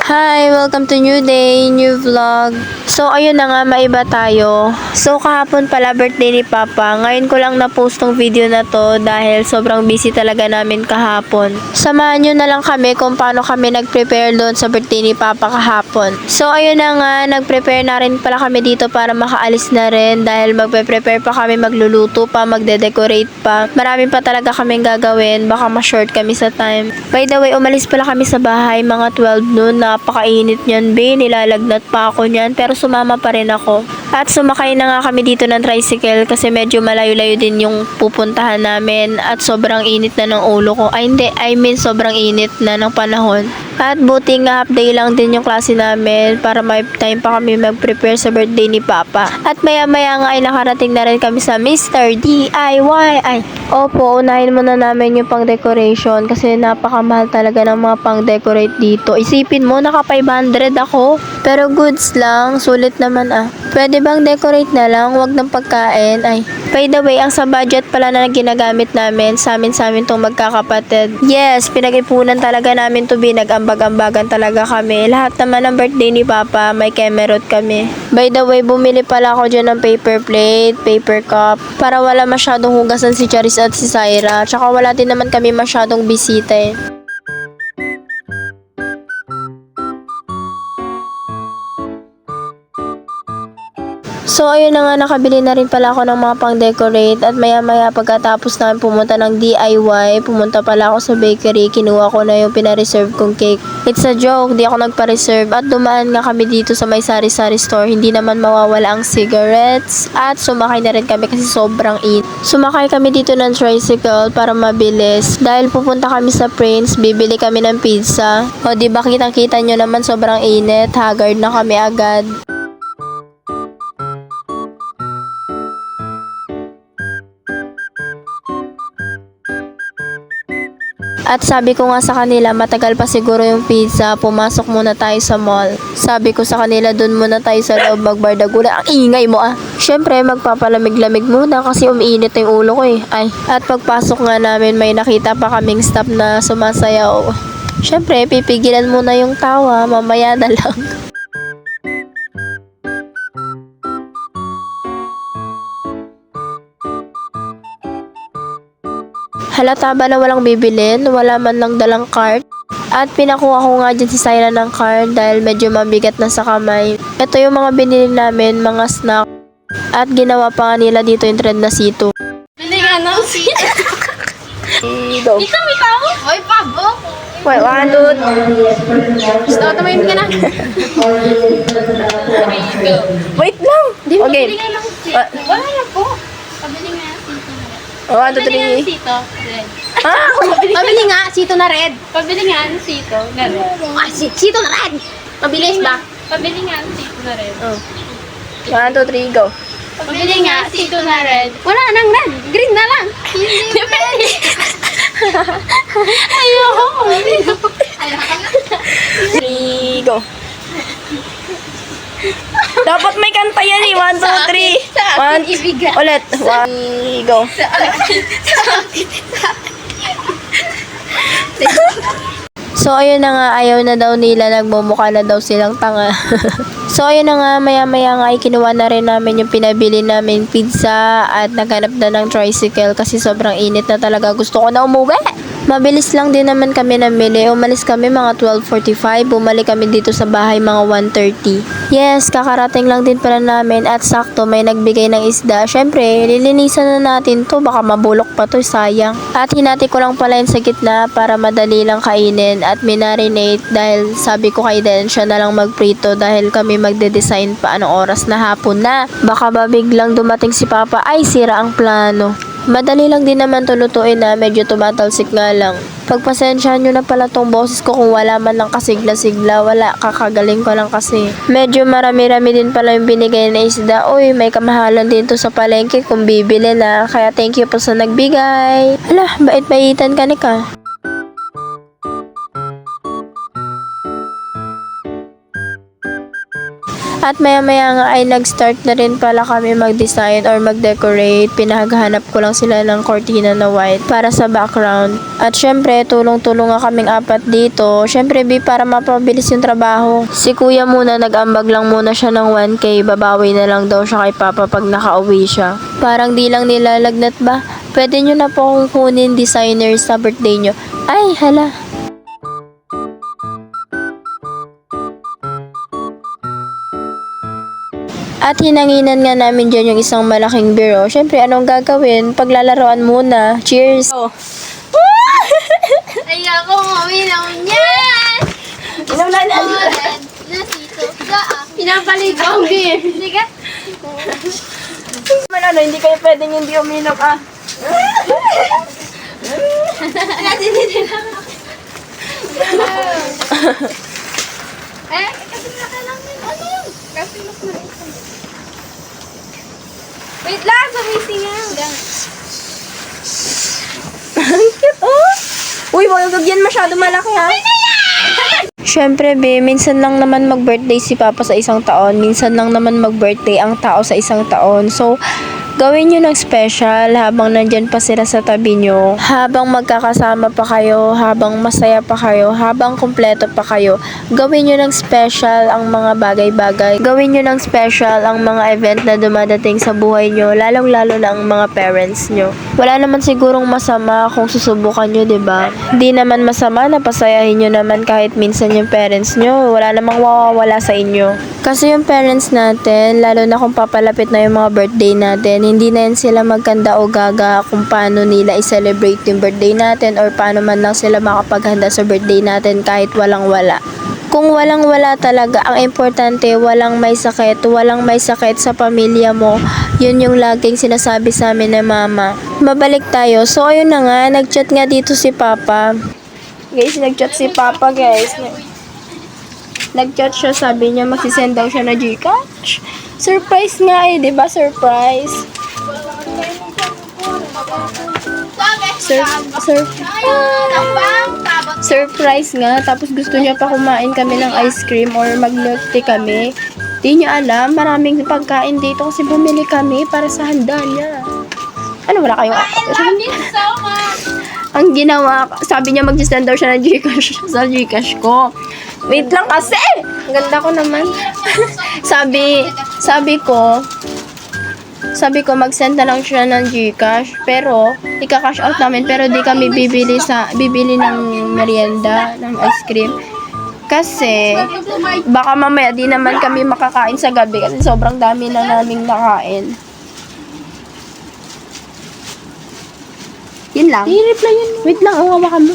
Hi! Welcome to new day, new vlog. So, ayun na nga, maiba tayo. So, kahapon pala birthday ni Papa. Ngayon ko lang na-post tong video na to dahil sobrang busy talaga namin kahapon. Samahan nyo na lang kami kung paano kami nag-prepare doon sa birthday ni Papa kahapon. So, ayun na nga, nag-prepare na rin pala kami dito para makaalis na rin dahil magpe-prepare pa kami, magluluto pa, magde-decorate pa. Marami pa talaga kaming gagawin, baka ma-short kami sa time. By the way, umalis pala kami sa bahay mga 12 noon. Napakainit niyan, be. Nilalagnat pa ako niyan, pero sumama pa rin ako. At sumakay na nga kami dito ng tricycle kasi medyo malayo-layo din yung pupuntahan namin at sobrang init na ng ulo ko. Ay hindi, sobrang init na ng panahon. At buti nga half day lang din yung klase namin para may time pa kami mag-prepare sa birthday ni Papa. At maya-maya nga ay nakarating na rin kami sa Mr. DIY. Ay, opo, unahin muna namin yung pang-decoration kasi napakamahal talaga ng mga pang-decorate dito. Isipin mo, naka 500 ako. Pero goods lang, sulit naman ah. Pwede bang decorate na lang, wag ng pagkain? Ay, by the way, ang sa budget pala na ginagamit namin, sa amin tong magkakapatid. Yes, pinag-ipunan talaga namin to be, nag-ambag-ambagan talaga kami. Lahat naman ng birthday ni Papa, may kemerot kami. By the way, bumili pala ako dyan ng paper plate, paper cup, para wala masyadong hugasan si Charis at si Syra. Tsaka wala din naman kami masyadong bisita eh. So, ayun na nga, nakabili na rin pala ako ng mga pang-decorate at maya-maya pagkatapos namin pumunta ng DIY, pumunta pala ako sa bakery, kinuha ko na yung pina-reserve kong cake. It's a joke, di ako nagpa-reserve at dumaan nga kami dito sa may sari-sari store, hindi naman mawawala ang cigarettes at sumakay na rin kami kasi sobrang init. Sumakay kami dito ng tricycle para mabilis dahil pupunta kami sa Prince, bibili kami ng pizza. O diba kitang-kita nyo naman sobrang init, haggard na kami agad. At sabi ko nga sa kanila, matagal pa siguro yung pizza, pumasok muna tayo sa mall. Sabi ko sa kanila, dun muna tayo sa loob magbardagula. Ang ingay mo ah! Syempre, magpapalamig-lamig muna kasi umiinit na yung ulo ko eh. Ay, at pagpasok nga namin, may nakita pa kaming staff na sumasayaw. Syempre, pipigilan muna yung tawa, mamaya na lang. Halata ba na walang bibilin? Wala man lang dalang cart? At pinakuha ko nga dyan si Syra ng card dahil medyo mabigat na sa kamay. Ito yung mga binili namin, mga snack. At ginawa pa nga nila dito yung trend na sito. Bili nga ng sito. Go. Ikaw, ikaw? Hoy, pabo. Wait, 1, 2, Gusto ko tumahimik ka na. wait lang. Di mo Okay. bili nga ng sito. Wala na po. Pabili nga sito na red. 1, 2, Pabili nga ng 3. sito, red. Ah! Pabili nga, sito na red. Pabili nga ng sito na red. Ah, sito na red! Mabilis ba? Pabili nga ng sito na red. Oh. 1, 2, 3, go. Pabili nga, sito na red. Wala nang red. Green na lang. Hindi pwede. Ayoko. Ayoko. 3, go. Dapat may kanta yan eh. 1, 2, 3. Ibigay. Ulit. 1, go. So, ayun na nga, ayaw na daw nila, nagmumukha na daw silang tanga. So, ayun na nga, maya-maya nga, kinuha na rin namin yung pinabili namin pizza at naghanap na ng tricycle kasi sobrang init na talaga. Gusto ko na umuwi. Mabilis lang din naman kami namili. Umalis kami mga 12:45. Bumalik kami dito sa bahay mga 1:30. Yes, kakarating lang din pala namin at sakto may nagbigay ng isda. Syempre, lilinisan na natin to. Baka mabulok pa to, sayang. At hinati ko lang pala yun sa gitna para madali lang kainin at minarinate dahil sabi ko kay Den siya na lang magprito dahil kami magde-design pa anong oras na hapon na. Baka ba biglang dumating si Papa ay sira ang plano. Madali lang din naman to lutuin na medyo tumatalsik nga lang. Pagpasensyahan nyo na pala tong boses ko kung wala man lang kasigla-sigla. Wala, kakagaling ko lang kasi. Medyo marami-rami din pala yung binigay na isda. Uy, may kamahalan din to sa palengke kung bibili na. Kaya thank you po sa nagbigay. Hala, bait-baitan ka ni ka. At maya-maya nga ay nag-start na rin pala kami mag-design or mag-decorate. Pinaghanap ko lang sila ng cortina na white para sa background. At syempre, tulong-tulong nga kaming apat dito. Syempre, para mapabilis yung trabaho. Si kuya muna, nag-ambag lang muna siya ng 1K. Babawi na lang daw siya kay papa pag nakauwi siya. Parang di lang nilalagnat ba? Pwede nyo na po akong kunin designer sa birthday nyo. Ay, hala. At hinanginan nga namin dyan yung isang malaking biro. Siyempre, anong gagawin? Paglalaroan muna. Cheers! Oh. Ay, ako uminom niyan! Inom na na. Red na sito sa pinapalik ko ang beer. Sige. Ano, hindi kayo pwedeng hindi uminom ah. Kasi nakalang yun. Ano yun? Kasi mas maliit. Wait lang, sumising nga. Ang cute, oh! Uy, wag yan masyado malaki ha. Siyempre, be, minsan lang naman mag-birthday si Papa sa isang taon. Minsan lang naman mag-birthday ang tao sa isang taon. So, gawin nyo ng special habang nandyan pa sila sa tabi nyo. Habang magkakasama pa kayo, habang masaya pa kayo, habang kumpleto pa kayo. Gawin nyo ng special ang mga bagay-bagay. Gawin nyo ng special ang mga event na dumadating sa buhay nyo, lalong-lalo na ang mga parents nyo. Wala naman sigurong masama kung susubukan nyo, diba? Di naman masama na pasayahin nyo naman kahit minsan yung parents nyo. Wala namang mawawala sa inyo. Kasi yung parents natin, lalo na kung papalapit na yung mga birthday natin, hindi na yan sila magkanda o gaga kung paano nila i-celebrate yung birthday natin or paano man lang sila makapaghanda sa birthday natin kahit walang-wala. Kung walang-wala talaga, ang importante, walang may sakit sa pamilya mo. Yun yung laging sinasabi sa amin ng mama. Mabalik tayo. So, ayun na nga, nag-chat nga dito si Papa. Guys, nag-chat si Papa, guys. Nag-chat siya, sabi niya magsisend daw siya na Gcash. Surprise nga eh, 'di ba? Surprise. Surprise nga. Tapos gusto niya pa kumain kami ng ice cream or mag-milk tea kami. Di niya alam, maraming pagkain dito kasi bumili kami para sa handa niya. Ano, wala kayong... So much. Ang ginawa, sabi niya mag-send daw siya ng Gcash sa Gcash ko. Wait lang kasi! Ang ganda ko naman. sabi ko mag-send na lang siya ng Gcash, pero ika-cash out namin, pero di kami bibili ng merienda, ng ice cream. Kasi baka mamaya di naman kami makakain sa gabi kasi sobrang dami na naming nakain. Yun lang. I-reply yun. Wait lang, hawakan mo.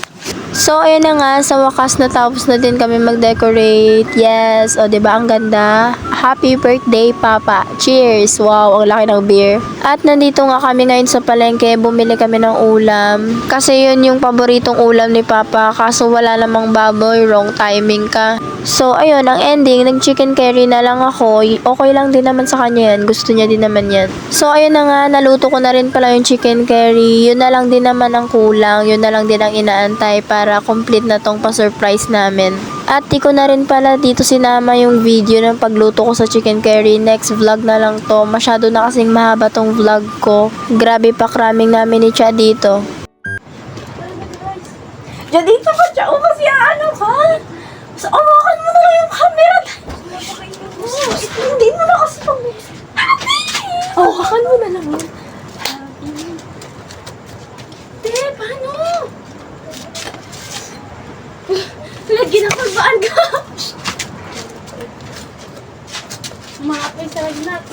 So, ayun na nga, sa wakas natapos na din kami mag-decorate. Yes, o diba ang ganda? Happy birthday, Papa. Cheers! Wow, ang laki ng beer. At nandito nga kami ngayon sa palengke, bumili kami ng ulam. Kasi yun yung paboritong ulam ni Papa, kaso wala namang baboy, wrong timing ka. So, ayun, ang ending, nag-chicken curry na lang ako. Okay lang din naman sa kanya yan. Gusto niya din naman yan. So, ayun na nga, naluto ko na rin pala yung chicken curry. Yun na lang din naman ang kulang. Yun na lang din ang inaantay para complete na tong pa-surprise namin. At di ko na rin pala dito sinama yung video ng pagluto ko sa chicken curry. Next vlog na lang to. Masyado na kasing mahaba tong vlog ko. Grabe pa kraming namin ni Cha dito. Diyan dito ka, Cha. O kasi ano ka? So, awakan mo na lang yung camera. Hindi mo na kasi pag... Awakan mo na lang. Paano? Lagyan ako baan ka? Maapoy sa lagnat.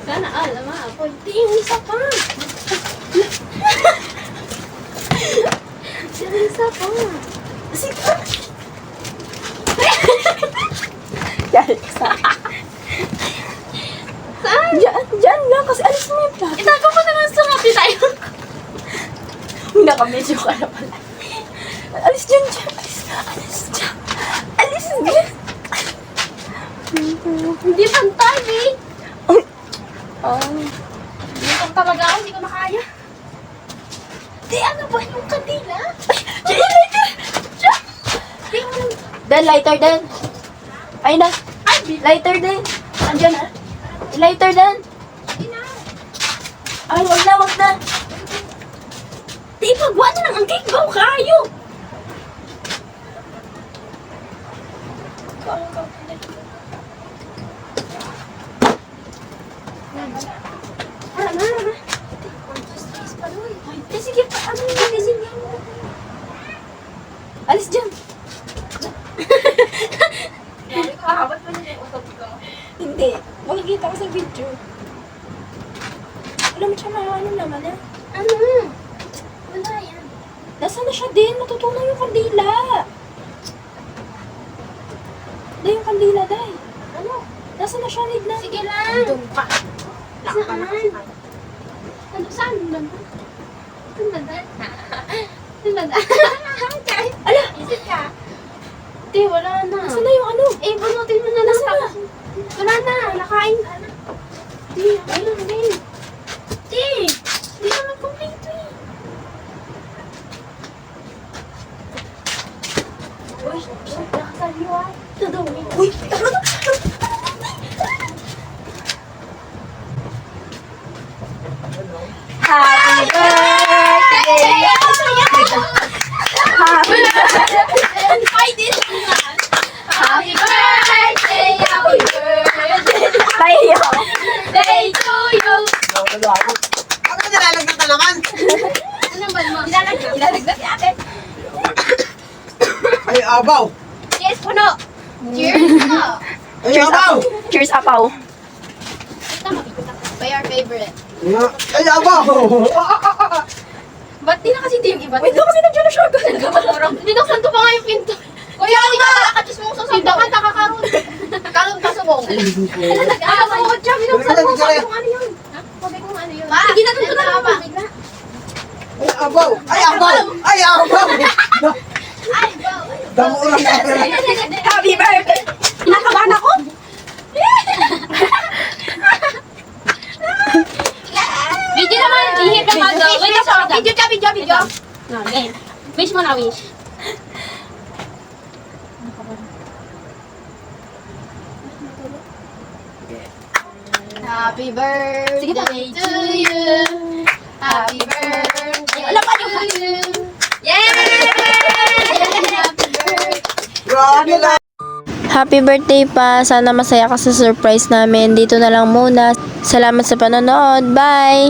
Sana alam maapoy. Di yung isa pa. Yung isa pa. Sige. Saan? Diyan lang kasi alis mo yung plug. Itago ko naman sa ngati tayo. Hindi nakamedyo ka na pala. Alis dyan. Alis dyan. Hindi pantay, eh. Oh. Hindi pang talaga ako, hindi ko makaya. Di, ano ba yung kandila? Ay, lighter. Di, ano? Dan, lighter, Dan. Ay na. Ay, Lighter din. Andiyan na. Lighter din. Ay, wag na, wag na. Di, pagwa na lang ang cake. Baw kayo. Sige pa, ano yung gising niya? Alis dyan. Hindi. Makikita ko sa video. Alam mo siya na ano naman eh. Ano? Wala yan. Nasaan na siya din? Matutunaw yung kandila. Day, yung kandila, day. Ano? Nasaan na siya, Nigna? Sige lang. Doon pa. Saan? Ano? Saan naman? Saan naman? Saan naman? Ala! Isip ka? Di, wala na. Nasaan na yung ano? Eh, bunutin mo na lang. Nasaan na? Wala na. Nakain ka na. Di, ayun din. Di, di naman complete eh. Uy, nakasaliwa. Nadumi. Uy! Happy birthday! Happy I did not. Happy birthday, happy birthday to you. Ano nilalagyan ka naman? Ano ba mo? Ilalagdag si ate. Ay, abaw! Yes, puno. Cheers po. Ay, abaw! Cheers, Apaw! Ito makikita ko. By our favorite. Ay, abaw! Ba't di na kasi ito yung iba? Wait, kasi nandiyan na siya. Nagkakamurang. Dito, santo pa nga yung pinto. Kuya, hindi ka nakakadus mo sa santo. Ka, nakakaroon. Kalong ka subong. Nakakaroon siya. Binuksan mo. Sabi kong ano yun. Sabi kong ano yun. Sige na, tunto na lang ba? Ay, abaw! Ay, abaw! Ay, abaw! Ay, wow. Damurang ka rin. Happy birthday! Kinakabahan ako! Video naman, ihip naman daw. Wait, video ka, video. Okay. Wish mo na, wish. Happy birthday to you. Happy birthday to you. Yay! Happy birthday. Grabe na! Happy birthday pa! Sana masaya ka sa surprise namin. Dito na lang muna. Salamat sa panonood. Bye!